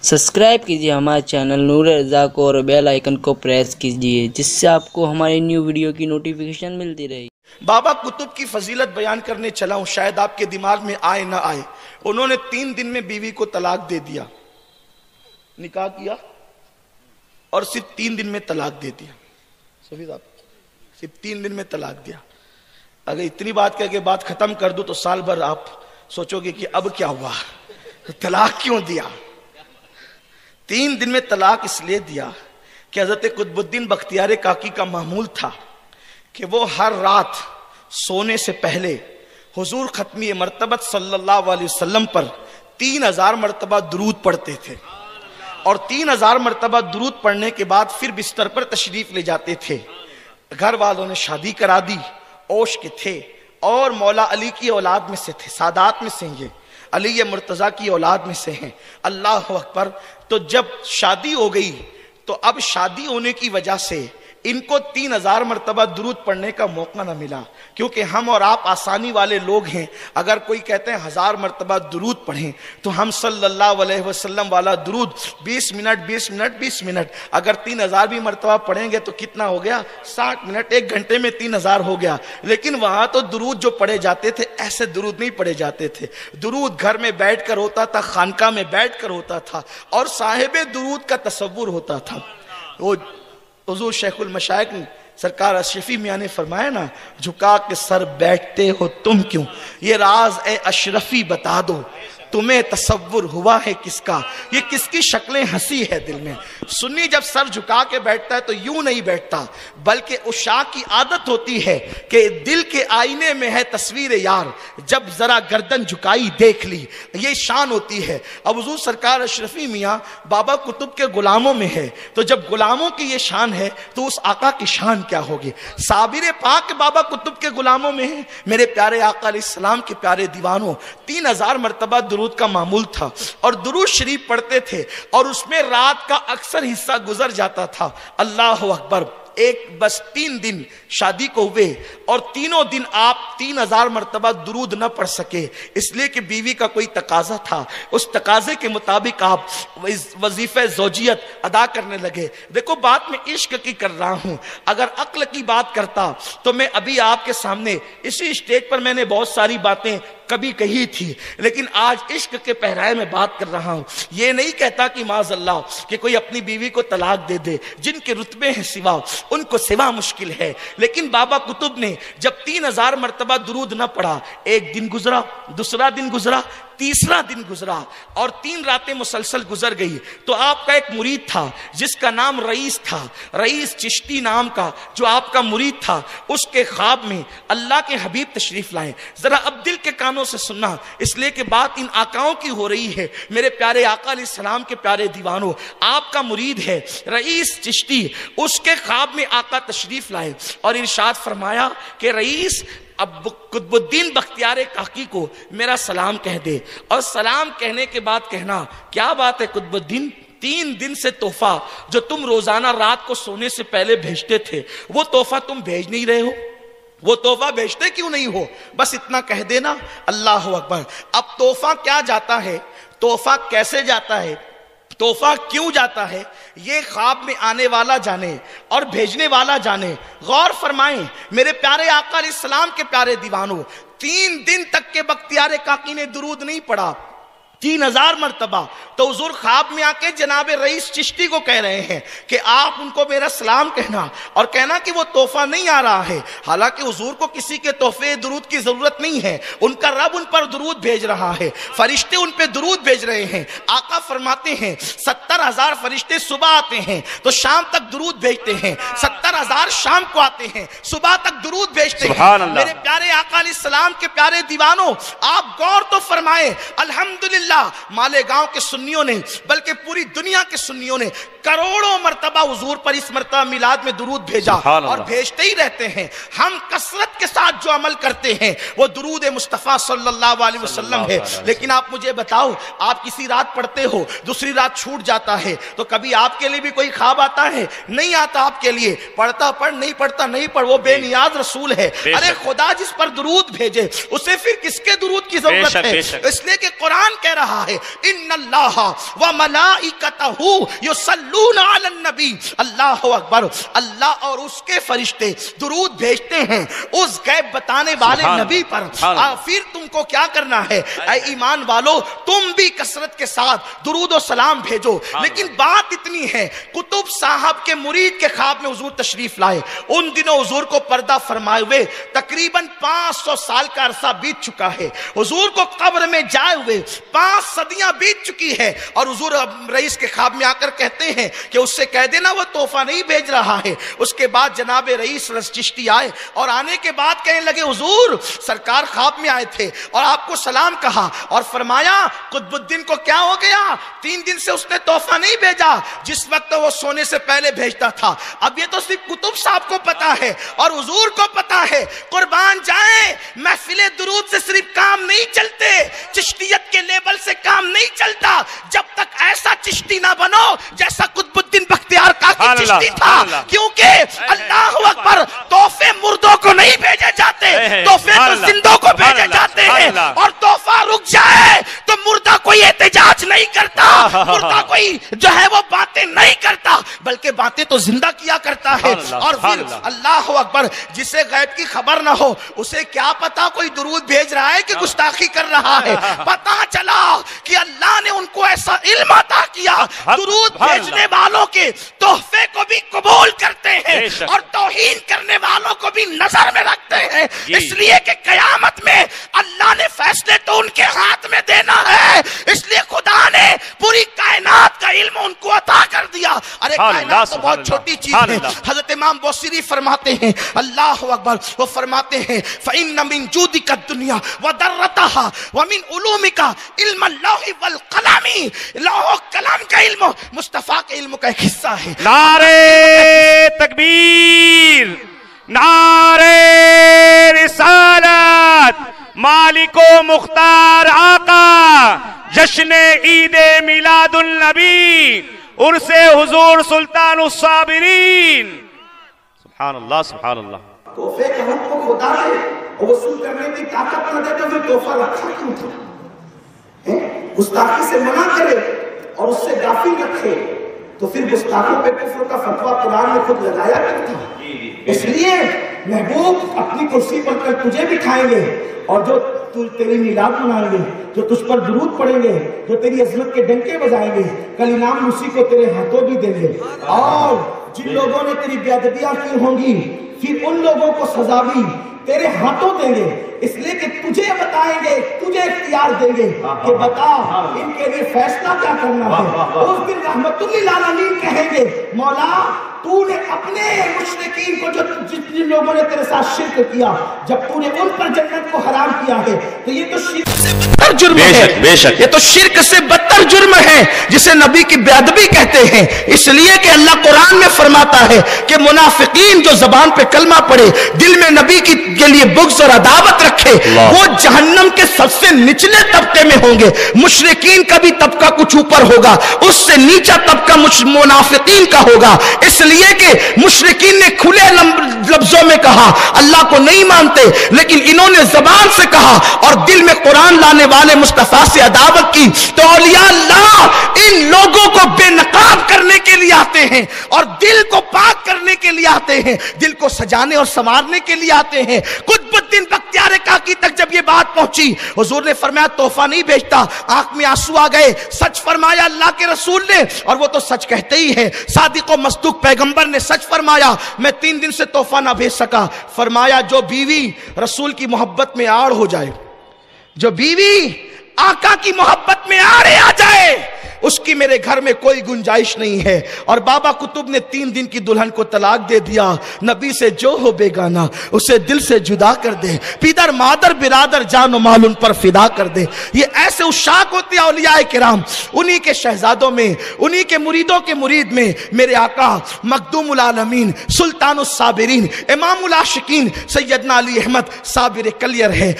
Subscribe कीजिए हमारे channel नूर रज़ा को और बेल आइकन को प्रेस कीजिए जिससे आपको हमारी न्यू वीडियो की नोटिफिकेशन मिलती रहे। बाबा कुतुब की फजीलत बयान करने चला हूं, शायद आपके दिमाग में आए ना आए। उन्होंने 3 दिन में बीवी को तलाक दे दिया, निकाह किया और सिर्फ 3 दिन में तलाक दे दिया। सफी साहब सिर्फ 3 दिन में तलाक दिया। अगर इतनी बात कह के बात खत्म कर दूं तो साल भर आप सोचोगे कि अब क्या हुआ, तलाक क्यों दिया। 3 दिन में तलाक इसलिए दिया कि हजरत कुतुबुद्दीन बख्तियार काकी का मामूल था कि वो हर रात सोने से पहले हुजूर खत्मी मर्तबत सल्लल्लाहु अलैहि वसल्लम पर 3000 मर्तबा दुरूद पढ़ते थे और 3000 मर्तबा दुरूद पढ़ने के बाद फिर बिस्तर पर तशरीफ ले जाते थे। घर वालों ने शादी करा दी, ओश के थे और मौला अली की औलाद में से थे, सादात में से ये अली मुर्तजा की औलाद में से हैं। अल्लाह अकबर। तो जब शादी हो गई तो अब शादी होने की वजह से इनको 3000 मर्तबा दुरूद पढ़ने का मौका ना मिला, क्योंकि हम और आप आसानी वाले लोग हैं। अगर कोई कहते हैं 1000 मर्तबा दुरूद पढ़ें तो हम सल्लल्लाहु अलैहि वसल्लम वाला दुरूद 20 मिनट अगर 3000 भी मर्तबा पढ़ेंगे तो कितना हो गया, 60 मिनट, 1 घंटे में 3000 हो गया। लेकिन वहां तो दुरूद जो पढ़े जाते थे ऐसे दुरूद नहीं पढ़े जाते थे। दुरूद घर में बैठ कर होता था, खानका में बैठ कर होता था और साहिबे दुरूद का तसव्वुर होता था। वो हुजूर शेखुल मशाइख सरकार अशरफी मियां ने फरमाया ना, झुका के सर बैठते हो तुम क्यों, ये राज ए अशरफी बता दो, तुम्हें तसव्वुर हुआ है किसका, ये किसकी शक्लें हंसी है दिल में। सुन्नी जब सर झुका के बैठता है तो यूं नहीं बैठता, बल्कि उशा की आदत होती है कि दिल के आईने में है तस्वीर यार, जब जरा गर्दन झुकाई देख ली, ये शान होती है। अब हुजूर सरकार अशरफी मियां बाबा कुतुब के गुलामों में है, तो जब गुलामों की ये शान है तो उस आका की शान क्या होगी। साबिर पाक बाबा कुतुब के गुलामों में है। मेरे प्यारे आका अलैहिस्सलाम के प्यारे दीवानों, 3000 मर्तबा दुरूद का मामूल था और दुरूद शरीफ पढ़ते थे और उसमें रात का अक्सर हिस्सा गुजर जाता था। अल्लाह अकबर। एक बस 3 दिन शादी को हुए और तीनों दिन आप 3000 मर्तबा दुरूद न पढ़ सके, इसलिए कि बीवी का कोई तकाजा था। उस तकाजे के मुताबिक आप वजीफे ज़ौजियत अदा करने लगे। देखो बात मैं इश्क की कर रहा हूं, अगर अक्ल की बात करता तो मैं अभी आपके सामने इसी स्टेज पर मैंने बहुत सारी बातें कभी कही थी, लेकिन आज इश्क के पहराए में बात कर रहा हूं। ये नहीं कहता कि माज़अल्लाह कि कोई अपनी बीवी को तलाक दे दे, जिनके रुतबे हैं सिवा उनको सिवा मुश्किल है। लेकिन बाबा कुतुब ने जब 3000 मर्तबा दुरूद न पढ़ा, एक दिन गुजरा, दूसरा दिन गुजरा, तीसरा दिन गुजरा और 3 रातें मुसलसल गुजर गई, तो आपका एक मुरीद था जिसका नाम रईस था, रईस चिश्ती नाम का जो आपका मुरीद था, उसके ख्वाब में अल्लाह के हबीब तशरीफ लाए। जरा अब दिल के कानों से सुनना, इसलिए कि बात इन आकाओं की हो रही है। मेरे प्यारे आका अलैहिस्सलाम के प्यारे दीवानों, आपका मुरीद है रईस चिश्ती, उसके ख्वाब में आका तशरीफ लाए और इरशाद फरमाया कि रईस अब कुतुबुद्दीन बख्तियार काकी को मेरा सलाम कह दे। और सलाम कहने के बाद कहना, क्या बात है कुतुबुद्दीन, 3 दिन से तोहफा जो तुम रोजाना रात को सोने से पहले भेजते थे वो तोहफा तुम भेज नहीं रहे हो, वो तोहफा भेजते क्यों नहीं हो, बस इतना कह देना। अल्लाह अकबर। अब तोहफा क्या जाता है, तोहफा कैसे जाता है, तोहफा क्यों जाता है, ये ख्वाब में आने वाला जाने और भेजने वाला जाने। गौर फरमाएं मेरे प्यारे आका अलैहिस्सलाम के प्यारे दीवानों, 3 दिन तक के बख्तियार काकी ने दुरूद नहीं पढ़ा, 3000 मर्तबा। तो हुजूर ख्वाब में आके जनाब रईस चिश्ती को कह रहे हैं कि आप उनको मेरा सलाम कहना और कहना कि वो तोहफा नहीं आ रहा है। हालांकि हुजूर को किसी के तोहफे दुरूद की जरूरत नहीं है, उनका रब उन पर दुरूद भेज रहा है, फरिश्ते उन पे दुरूद भेज रहे हैं। आका फरमाते हैं 70,000 फरिश्ते सुबह आते हैं तो शाम तक दुरूद भेजते हैं, 70,000 शाम को आते हैं, सुबह तक दुरूद भेजते हैं। मेरे प्यारे आका अलैहिस्सलाम के प्यारे दीवानों, आप गौर तो फरमाएं, अल्हम्दुलिल्लाह माले गांव के सुन्नियों ने बल्कि पूरी दुनिया के सुन्नियों ने करोड़ों मर्तबा हुजूर पर इस मर्तबा मिलाद में दुरूद भेजा और भेजते ही रहते हैं। हम कसरत के साथ जो अमल करते हैं वो दुरूद मुस्तफा सल्लल्लाहु अलैहि वसल्लम है। लेकिन आप मुझे बताओ, आप किसी रात पढ़ते हो, दूसरी रात छूट जाता है, तो कभी आपके लिए भी कोई ख्वाब आता है? नहीं आता आपके लिए। पढ़ता पढ़, नहीं पढ़ता नहीं पढ़, वो बेनियाज रसूल है। अरे खुदा जिस पर दुरूद भेजे उसे फिर किसके दुरूद की जरूरत है? इसलिए कि कुरान कह رہا ہے ان اللہ و ملائکتہ یصلون علی النبی، اللہ اکبر، اللہ اور اس کے فرشتے درود بھیجتے ہیں اس غیب بتانے والے نبی پر۔ پھر تم کو کیا کرنا ہے اے ایمان والو، تم بھی کثرت کے ساتھ درود و سلام بھیجو۔ لیکن بات اتنی ہے، قطب صاحب کے مرید کے خواب میں حضور تشریف لائے، ان دنوں حضور کو پردہ فرمائے ہوئے تقریباً 500 سال کا عرصہ بیت چکا ہے، حضور کو قبر میں جائے ہوئے 5 صدیاں بیت چکی ہے، اور حضور رئیس کے خواب میں آ کر کہتے ہیں کہ اس سے کہہ دینا وہ تحفہ نہیں بھیج رہا ہے۔ اس کے بعد جناب رئیس چشتی آئے اور آنے کے بعد کہنے لگے حضور سرکار خواب میں آئے تھے اور آپ کو سلام کہا اور فرمایا قطب الدین کو کیا ہو گیا، 3 دن سے اس نے تحفہ نہیں بھیجا، جس وقت وہ سونے سے پہلے بھیجتا تھا۔ اب یہ تو صرف قطب صاحب کو پتا ہے اور حضور کو پتا ہے۔ قربان جائیں، محفل درود سے صرف کام نہیں چلتے، چشتیت کے لیبل سے کام نہیں چلتا، جب تک ایسا چشتی نہ بنو جیسا قطب الدین بختیار کاکی چشتی تھا، کیونکہ اللہ اکبر تحفے مردوں کو نہیں بھیجے جاتے، تحفے تو زندوں کو بھیجے جاتے ہیں، اور تحفہ رک جائے تو مردہ کوئی احتجاج نہیں کرتا، مردہ کوئی جو ہے وہ باتیں نہیں کرتا، بلکہ باتیں تو زندہ کیا کرتا ہے۔ اور پھر اللہ اکبر، جسے غیب کی خبر نہ ہو اسے کیا پتا کوئی درود بھیج رہا ہے کہ گستاخی کر رہا ہے، پتا چلا کہ اللہ نے ان کو ایسا علم عطا کیا، درود بھیجنے والوں کے تحفے کو بھی قبول کرتے ہیں اور توہین کرنے والوں کو بھی نظر میں رکھتے ہیں، اس لیے کہ قیامت میں اللہ نے فیصلے تو ان کے ہاتھ میں دینا ہے، اس لیے خدا نے پوری کائنات کا علم ان کو عطا کر دیا۔ ارے کائنات تو بہت چھوٹی چیز ہے، حضرت امام بوصیری فرماتے ہیں اللہ اکبر، وہ فرماتے ہیں فَإِنَّ مِن جُودِكَ الدُّنْيَا وَدَرَّتَهَا وَمِنْ عُلُومِكَ عِلْمَ اللَّوْحِ وَالْقَلَمِ، لوح و قلم کا علم مصطفیٰ کے علم کا ایک حصہ ہے۔ نعرے تکبیر، نعرے رسالت، مالک و مختار آقا، جشن عید میلاد النبی، عرس حضور سلطان الصابرین۔ سبحان اللہ سبحان اللہ۔ تحفے کا حکم کو خدا ہے اور وصول کرنے کی طاقت نہ دے تو پھر تحفہ رکھا کیوں تھا؟ گستاخی سے منع کرے اور اس سے غافل رکھے تو پھر گستاخوں پہ کفر کا فتویٰ قرآن نے خود لگایا کرتا ہے۔ اس لیے محبوب اپنی کرسی پر کر تجھے بٹھائیں گے، اور جو تیری میلاد منائیں گے، جو تجھ پر درود پڑھیں گے، جو تیری عظمت کے ڈنکے بجائیں گے، کل انعام اسی کو تیرے ہاتھوں بھی دیں گے، اور جن لوگوں نے تیری بے ادبیاں کی ہوں گی پھر ان لوگوں کو سزا بھی تیرے ہاتھوں دیں گے، اس لیے کہ تجھے بتائیں گے، تجھے اختیار دیں گے کہ بتا ان کے لیے فیصلہ کیا کرنا ہے۔ اس دن رحمت للعالمین کہیں گے مولا تو نے اپنے مشرکین کو جو جن لوگوں نے تیرے ساتھ شرک کیا، جب تو نے ان پر جنت کو حرام کیا ہے تو یہ تو شرک سے بدتر جرم ہے، یہ تو شرک سے بدتر جرم ہے جسے نبی کی بے ادبی کہتے ہیں۔ اس لیے کہ اللہ قرآن میں فرماتا ہے کہ منافقین جو زبان پہ کلمہ پڑے، دل میں نبی کے لیے بغض اور عداوت رکھے، وہ جہنم کے سب سے نچلے طبقے میں ہوں گے۔ مشرکین کا بھی طبقہ کچھ اوپر ہوگا، اس سے نیچا طبقہ منافقین کا ہوگا، اس لیے کہ مشرکین نے کھلے لفظوں میں کہا اللہ کو نہیں مانتے، لیکن انہوں نے زبان سے کہا اور دل میں قرآن لانے والے مصطفیٰ سے عداوت کی۔ تو اولیاء اللہ ان لوگوں کو بے نقاب کرنے کے لیے آتے ہیں اور دل کو پاک کرنے کے لیے آتے ہیں، دل کو سجانے اور سنوارنے کے لیے آتے ہیں۔ قطب الدین بختیار کاکی تک جب یہ بات پہنچی، حضور نے فرمایا تحفہ نہیں بھیجتا، آنکھ میں آنسو آ گئے، سچ فرمایا اللہ کے رسول نے، اور وہ تو سچ کہتے ہی ہیں، صادق و مصدوق پیغمبر نے سچ فرمایا، میں 3 دن سے تحفہ نہ بھیج سکا۔ فرمایا جو بیوی رسول کی محبت میں آڑ ہو جائے، جو بیوی آقا کی محبت میں آڑے آ جائے، اس کی میرے گھر میں کوئی گنجائش نہیں ہے۔ اور بابا قطب نے 3 دن کی دلہن کو طلاق دے دیا۔ نبی سے جو ہو بیگانہ اسے دل سے جدا کر دے، پیدر مادر برادر جان و مال ان پر فدا کر دے۔ یہ ایسے اشاق ہوتے ہیں اولیاء کرام، انہی کے شہزادوں میں، انہی کے مریدوں کے مرید میں میرے آقا مخدوم العالمین سلطان الصابرین امام العاشقین سیدنا علی احمد صابر کلیر ہے۔